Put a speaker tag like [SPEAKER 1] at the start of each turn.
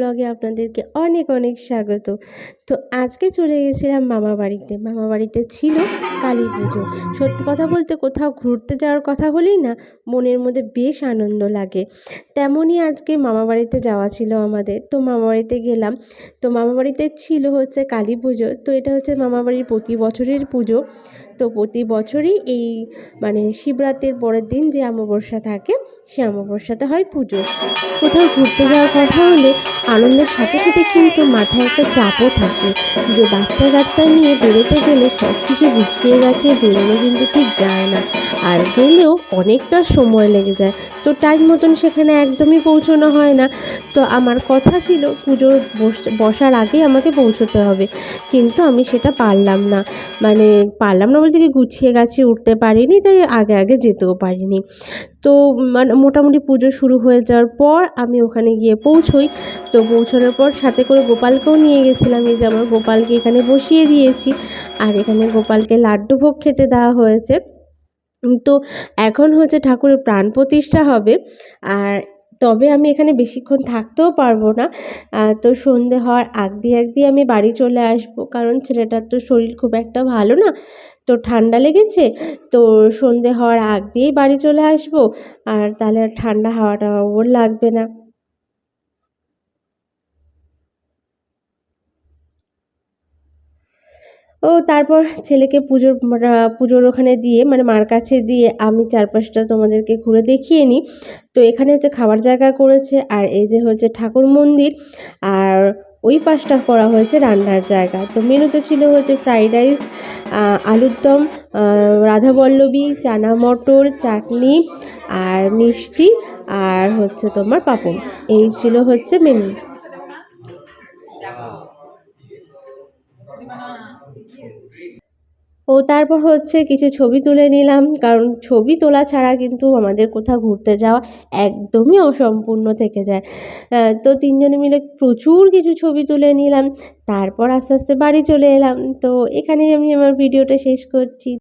[SPEAKER 1] ব্লগে আপনাদেরকে অনেক অনেক স্বাগত। তো আজকে চলে গেছিলাম মামা বাড়িতে। মামা বাড়িতে ছিল কালী পুজো। সত্যি কথা বলতে কোথাও ঘুরতে যাওয়ার কথা হলেই না মনের মধ্যে বেশ আনন্দ লাগে। তেমনই আজকে মামা বাড়িতে যাওয়া ছিল আমাদের। তো মামা বাড়িতে গেলাম। তো মামা বাড়িতে ছিল হচ্ছে কালী পুজো। তো এটা হচ্ছে মামা বাড়ির প্রতি বছরের পুজো। তো প্রতি বছরই এই শিবরাত্রির পরের দিন যে অমাবস্যা থাকে সে অমাবস্যাতে হয় পুজো। কোথাও ঘুরতে যাওয়ার কথা হলে আনন্দের সাথে সাথে কিন্তু মাথায় একটা চাপও থাকে যে বাচ্চা কাচ্চা নিয়ে বেরোতে গেলে সব কিছু গুছিয়ে গেছে বেরোনো কিন্তু ঠিক যায় না, আর গেলেও অনেকটা সময় লেগে যায়। তো টাইম মতন সেখানে একদমই পৌঁছানো হয় না। তো আমার কথা ছিল পুজোর বসার আগেই আমাকে পৌঁছতে হবে, কিন্তু আমি সেটা পারলাম না বলতে কি গুছিয়ে গাছিয়ে উঠতে পারিনি, তাই আগে আগে যেতেও পারিনি। তো মোটামুটি পুজো শুরু হয়ে যাওয়ার পর আমি ওখানে গিয়ে পৌঁছোই। তো পৌঁছানোর পর সাথে করে গোপালকেও নিয়ে গেছিলাম। এই যে আমার গোপালকে এখানে বসিয়ে দিয়েছি, আর এখানে গোপালকে লাড্ডু ভোগ খেতে দেওয়া হয়েছে। তো এখন হচ্ছে ঠাকুরের প্রাণ প্রতিষ্ঠা হবে, আর তবে আমি এখানে বেশিক্ষণ থাকতেও পারবো না। তো সন্ধে হওয়ার আগ দিয়ে আমি বাড়ি চলে আসবো, কারণ ছেলেটার তো শরীর খুব একটা ভালো না, তো ঠান্ডা লেগেছে। তো সন্ধে হওয়ার আগ দিয়েই বাড়ি চলে আসবো, আর তাহলে আর ঠান্ডা হাওয়াটা ওর লাগবে না। ও তারপর ছেলেকে পুজোর ওখানে দিয়ে মার কাছে দিয়ে আমি চারপাশটা তোমাদেরকে ঘুরে দেখিয়ে নিই। তো এখানে হচ্ছে খাবার জায়গা করেছে, আর এই যে হচ্ছে ঠাকুর মন্দির, আর ওই পাশটা করা হয়েছে রান্নার জায়গা। তো মেনুতে ছিল হচ্ছে ফ্রাইড রাইস, আলুর দম, রাধাবল্লভী, চানা মটর, চাটনি, আর মিষ্টি, আর হচ্ছে তোমার পাঁপড়। এই ছিল হচ্ছে মেনু। তারপর হচ্ছে কিছু ছবি তুলে নিলাম, কারণ ছবি তোলা ছাড়া কিন্তু আমাদের কোথাও ঘুরতে যাওয়া একদমই অসম্পূর্ণ থেকে যায়। তো তিনজনে মিলে প্রচুর কিছু ছবি তুলে নিলাম। তারপর আস্তে আস্তে বাড়ি চলে এলাম। তো এখানেই আমি আমার ভিডিওটা শেষ করছি।